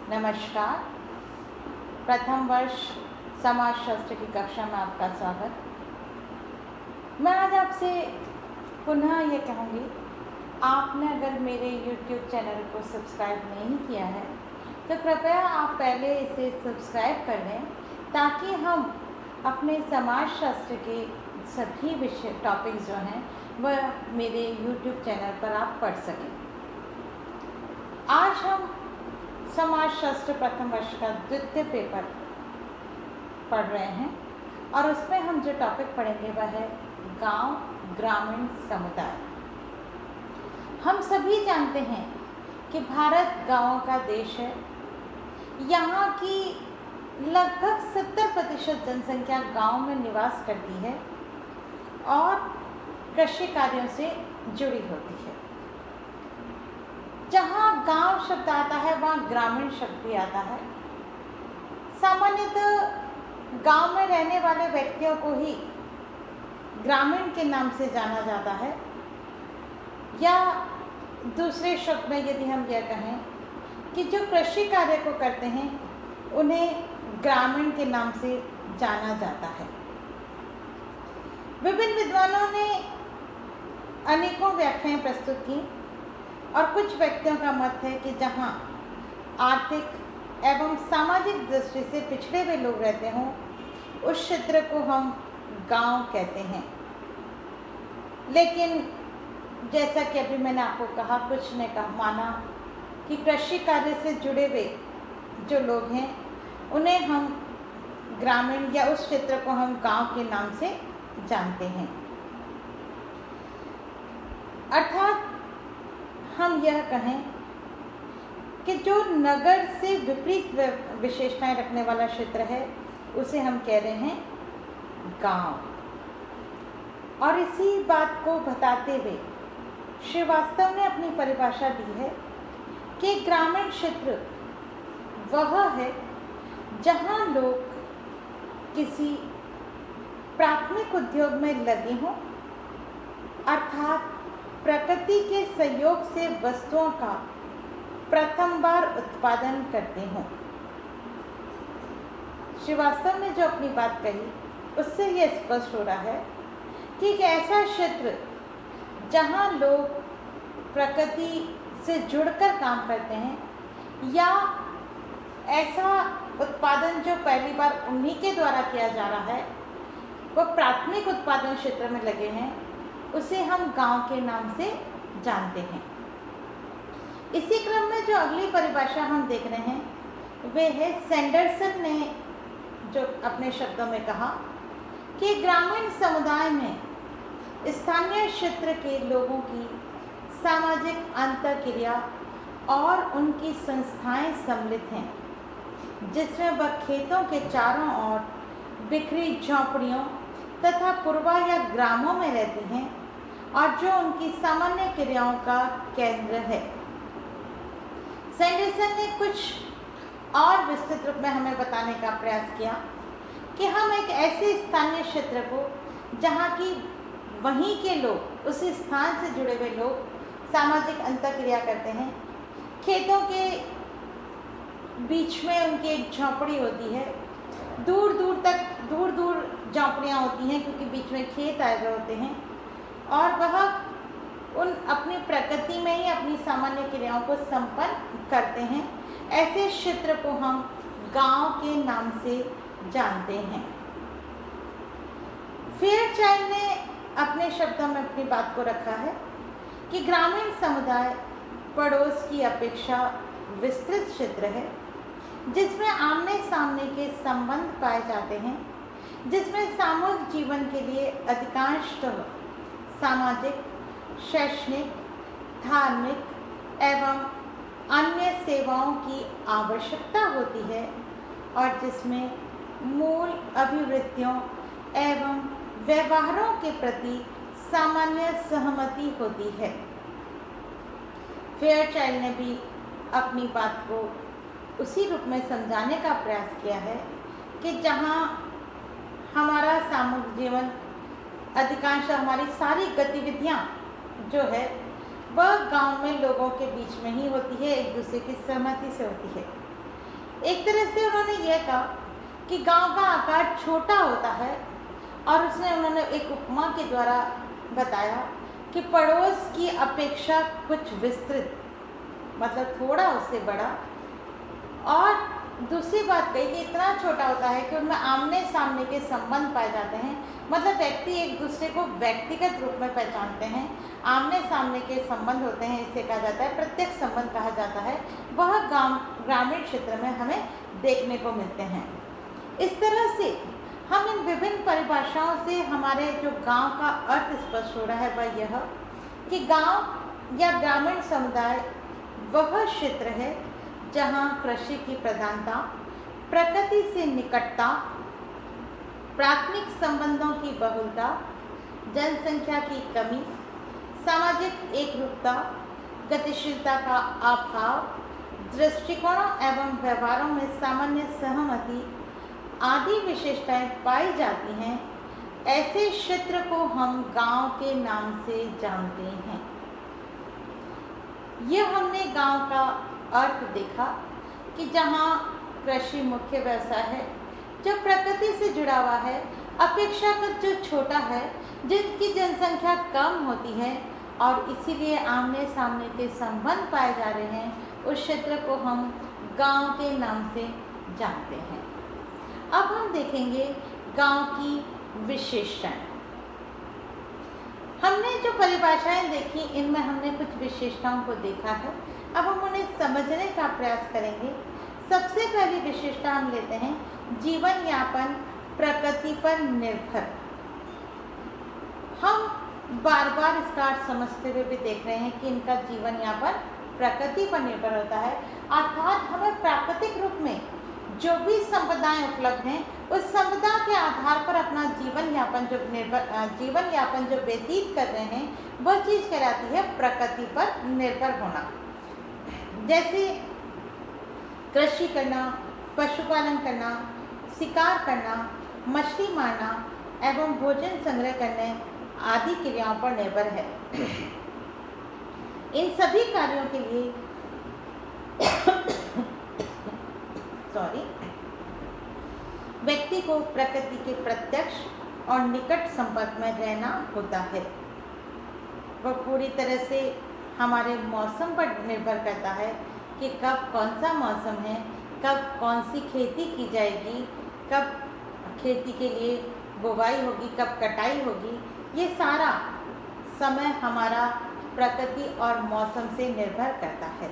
नमस्कार। प्रथम वर्ष समाजशास्त्र की कक्षा में आपका स्वागत। मैं आज आपसे पुनः ये कहूँगी, आपने अगर मेरे YouTube चैनल को सब्सक्राइब नहीं किया है तो कृपया आप पहले इसे सब्सक्राइब कर लें, ताकि हम अपने समाजशास्त्र के सभी विषय टॉपिक्स जो हैं वह मेरे YouTube चैनल पर आप पढ़ सकें। आज हम समाजशास्त्र प्रथम वर्ष का द्वितीय पेपर पढ़ रहे हैं और उसमें हम जो टॉपिक पढ़ेंगे वह है गांव, ग्रामीण समुदाय। हम सभी जानते हैं कि भारत गांवों का देश है। यहाँ की लगभग 70% जनसंख्या गांव में निवास करती है और कृषि कार्यों से जुड़ी होती है। जहाँ गांव शब्द आता है वहाँ ग्रामीण शब्द भी आता है। सामान्यतः गांव में रहने वाले व्यक्तियों को ही ग्रामीण के नाम से जाना जाता है, या दूसरे शब्द में यदि हम यह कहें कि जो कृषि कार्य को करते हैं उन्हें ग्रामीण के नाम से जाना जाता है। विभिन्न विद्वानों ने अनेकों व्याख्याएं प्रस्तुत की और कुछ व्यक्तियों का मत है कि जहां आर्थिक एवं सामाजिक दृष्टि से पिछड़े हुए लोग रहते हों उस क्षेत्र को हम गांव कहते हैं। लेकिन जैसा कि अभी मैंने आपको कहा, कुछ ने माना कि कृषि कार्य से जुड़े हुए जो लोग हैं उन्हें हम ग्रामीण या उस क्षेत्र को हम गांव के नाम से जानते हैं। अर्थात हम यह कहें कि जो नगर से विपरीत विशेषताएं रखने वाला क्षेत्र है उसे हम कह रहे हैं गांव। और इसी बात को बताते हुए श्रीवास्तव ने अपनी परिभाषा दी है कि ग्रामीण क्षेत्र वह है जहां लोग किसी प्राथमिक उद्योग में लगे हों, अर्थात प्रकृति के सहयोग से वस्तुओं का प्रथम बार उत्पादन करते हों। श्रीवास्तव ने जो अपनी बात कही उससे यह स्पष्ट हो रहा है कि एक ऐसा क्षेत्र जहां लोग प्रकृति से जुड़कर काम करते हैं, या ऐसा उत्पादन जो पहली बार उन्हीं के द्वारा किया जा रहा है, वह प्राथमिक उत्पादन क्षेत्र में लगे हैं, उसे हम गांव के नाम से जानते हैं। इसी क्रम में जो अगली परिभाषा हम देख रहे हैं वे है, सैंडरसन ने जो अपने शब्दों में कहा कि ग्रामीण समुदाय में स्थानीय क्षेत्र के लोगों की सामाजिक अंतःक्रिया और उनकी संस्थाएं सम्मिलित हैं, जिसमें वह खेतों के चारों ओर बिखरी झोंपड़ियों तथा पूर्वा या ग्रामों में रहती हैं और जो उनकी सामान्य क्रियाओं का केंद्र है। सैंडरसन ने कुछ और विस्तृत रूप में हमें बताने का प्रयास किया कि हम एक ऐसे स्थानीय क्षेत्र को जहाँ की वहीं के लोग, उस स्थान से जुड़े हुए लोग सामाजिक अंतःक्रिया करते हैं, खेतों के बीच में उनकी एक झोंपड़ी होती है, दूर दूर झोंपड़ियाँ होती हैं क्योंकि बीच में खेत आए हुए होते हैं, और वह उन अपनी प्रकृति में ही अपनी सामान्य क्रियाओं को संपन्न करते हैं। ऐसे क्षेत्र को हम गांव के नाम से जानते हैं। फेयरचाइल्ड ने अपने शब्दों में अपनी बात को रखा है कि ग्रामीण समुदाय पड़ोस की अपेक्षा विस्तृत क्षेत्र है, जिसमें आमने सामने के संबंध पाए जाते हैं, जिसमें सामूहिक जीवन के लिए अधिकांशतः सामाजिक, शैक्षणिक, धार्मिक एवं अन्य सेवाओं की आवश्यकता होती है, और जिसमें मूल अभिवृत्तियों एवं व्यवहारों के प्रति सामान्य सहमति होती है। फेयरचाइल्ड ने भी अपनी बात को उसी रूप में समझाने का प्रयास किया है कि जहाँ हमारा सामूहिक जीवन, अधिकांश हमारी सारी गतिविधियाँ जो है वह गांव में लोगों के बीच में ही होती है, एक दूसरे की सहमति से होती है। एक तरह से उन्होंने यह कहा कि गांव का आकार छोटा होता है, और उसने उन्होंने एक उपमा के द्वारा बताया कि पड़ोस की अपेक्षा कुछ विस्तृत, मतलब थोड़ा उससे बड़ा। और दूसरी बात कही कि इतना छोटा होता है कि उनमें आमने सामने के संबंध पाए जाते हैं, मतलब व्यक्ति एक दूसरे को व्यक्तिगत रूप में पहचानते हैं, आमने सामने के संबंध होते हैं, इसे कहा जाता है प्रत्यक्ष संबंध कहा जाता है। वह ग्रामीण क्षेत्र में हमें देखने को मिलते हैं। इस तरह से हम इन विभिन्न परिभाषाओं से हमारे जो गांव का अर्थ स्पष्ट हो रहा है वह यह कि गांव या ग्रामीण समुदाय वह क्षेत्र है जहां कृषि की प्रधानता, प्रकृति से निकटता, प्राथमिक संबंधों की बहुलता, जनसंख्या की कमी, सामाजिक एकरूपता, गतिशीलता का अभाव, दृष्टिकोणों एवं व्यवहारों में सामान्य सहमति आदि विशेषताएं पाई जाती हैं। ऐसे क्षेत्र को हम गांव के नाम से जानते हैं। यह हमने गांव का अर्थ देखा कि जहां कृषि मुख्य व्यवसाय है, जो प्रकृति से जुड़ा हुआ है, अपेक्षाकृत जो छोटा है, जिनकी जनसंख्या कम होती है और इसीलिए आमने सामने के संबंध पाए जा रहे हैं, उस क्षेत्र को हम गांव के नाम से जानते हैं। अब हम देखेंगे गांव की विशेषताएं। हमने जो परिभाषाएं देखी, इनमें हमने कुछ विशेषताओं को देखा है। अब हम उन्हें समझने का प्रयास करेंगे। सबसे पहली विशेषता हम लेते हैं जीवन यापन प्रकृति पर निर्भर। हम बार बार इसका अर्थ समझते हुए भी देख रहे हैं कि इनका जीवन यापन प्रकृति पर निर्भर होता है, अर्थात हमें प्राकृतिक रूप में जो भी संपदाएं उपलब्ध हैं, उस संपदा के आधार पर अपना जीवन यापन जो व्यतीत कर रहे हैं, वह चीज़ कहलाती है प्रकृति पर निर्भर होना। जैसे कृषि करना, पशुपालन करना, शिकार करना, मछली मारना एवं भोजन संग्रह करने आदि क्रियाओं पर निर्भर है। इन सभी कार्यों के लिए व्यक्ति को प्रकृति के प्रत्यक्ष और निकट संपर्क में रहना होता है। वह पूरी तरह से हमारे मौसम पर निर्भर करता है कि कब कौन सा मौसम है, कब कौन सी खेती की जाएगी, कब खेती के लिए बुवाई होगी, कब कटाई होगी। ये सारा समय हमारा प्रकृति और मौसम से निर्भर करता है।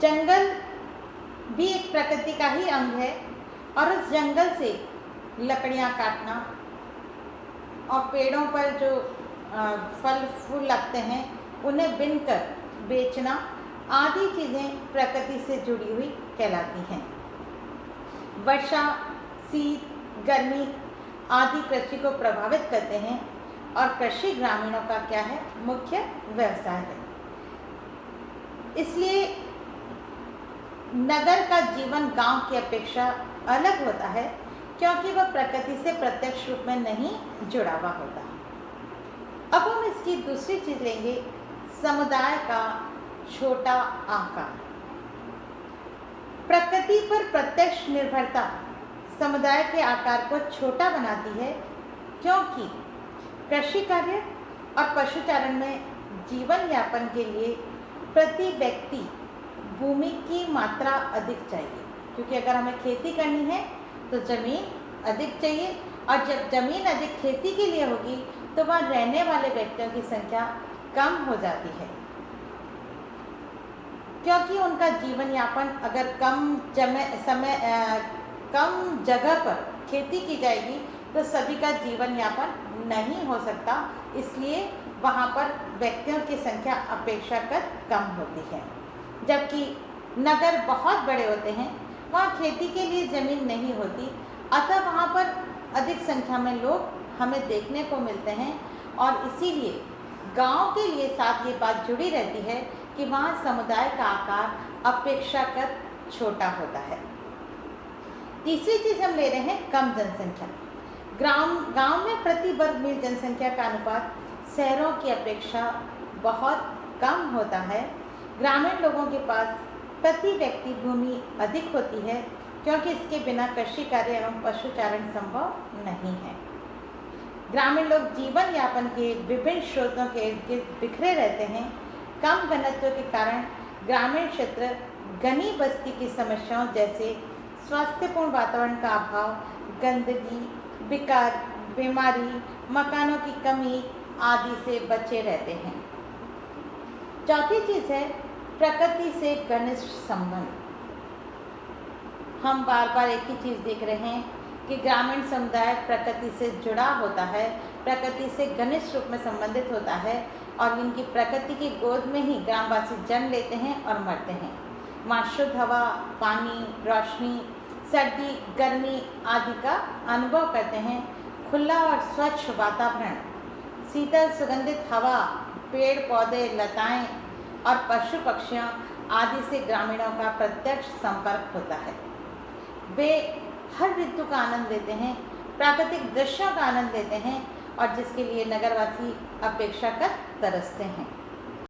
जंगल भी एक प्रकृति का ही अंग है, और उस जंगल से लकड़ियाँ काटना और पेड़ों पर जो फल फूल लगते हैं उन्हें बिनकर बेचना आदि चीज़ें प्रकृति से जुड़ी हुई कहलाती हैं। वर्षा, शीत, गर्मी आदि कृषि को प्रभावित करते हैं, और कृषि ग्रामीणों का क्या है, मुख्य व्यवसाय है। इसलिए नगर का जीवन गांव की अपेक्षा अलग होता है, क्योंकि वह प्रकृति से प्रत्यक्ष रूप में नहीं जुड़ा हुआ होता। अब हम इसकी दूसरी चीज लेंगे, समुदाय का छोटा आकार। प्रकृति पर प्रत्यक्ष निर्भरता समुदाय के आकार को छोटा बनाती है, क्योंकि कृषि कार्य और पशुचारण में जीवन यापन के लिए प्रति व्यक्ति भूमि की मात्रा अधिक चाहिए, क्योंकि अगर हमें खेती करनी है तो ज़मीन अधिक चाहिए, और जब ज़मीन अधिक खेती के लिए होगी तो वहाँ रहने वाले व्यक्तियों की संख्या कम हो जाती है, क्योंकि उनका जीवन यापन अगर कम जगह पर खेती की जाएगी तो सभी का जीवन यापन नहीं हो सकता। इसलिए वहाँ पर व्यक्तियों की संख्या अपेक्षाकृत कम होती है। जबकि नगर बहुत बड़े होते हैं, वहाँ खेती के लिए ज़मीन नहीं होती, अतः वहाँ पर अधिक संख्या में लोग हमें देखने को मिलते हैं, और इसीलिए गांव के लिए साथ ये बात जुड़ी रहती है कि वहाँ समुदाय का आकार अपेक्षाकृत छोटा होता है। तीसरी चीज़ हम ले रहे हैं कम जनसंख्या। गांव में प्रति वर्ग मील जनसंख्या का अनुपात शहरों की अपेक्षा बहुत कम होता है। ग्रामीण लोगों के पास प्रति व्यक्ति भूमि अधिक होती है, क्योंकि इसके बिना कृषि कार्य एवं पशुचारण संभव नहीं है। ग्रामीण लोग जीवन यापन के विभिन्न स्रोतों के इर्द गिर्द बिखरे रहते हैं। कम घनत्व के कारण ग्रामीण क्षेत्र घनी बस्ती की समस्याओं जैसे स्वास्थ्यपूर्ण वातावरण का अभाव, गंदगी, विकार, बीमारी, मकानों की कमी आदि से बचे रहते हैं। चौथी चीज़ है प्रकृति से घनिष्ठ संबंध। हम बार बार एक ही चीज़ देख रहे हैं कि ग्रामीण समुदाय प्रकृति से जुड़ा होता है, प्रकृति से घनिष्ठ रूप में संबंधित होता है और इनकी प्रकृति की गोद में ही ग्रामवासी जन्म लेते हैं और मरते हैं। वहाँ शुद्ध हवा, पानी, रोशनी, सर्दी, गर्मी आदि का अनुभव करते हैं। खुला और स्वच्छ वातावरण, शीतल सुगंधित हवा, पेड़ पौधे, लताएं और पशु पक्षियों आदि से ग्रामीणों का प्रत्यक्ष संपर्क होता है। वे हर ऋतु का आनंद लेते हैं, प्राकृतिक दृश्यों का आनंद लेते हैं और जिसके लिए नगरवासी अपेक्षाकृत तरसते हैं।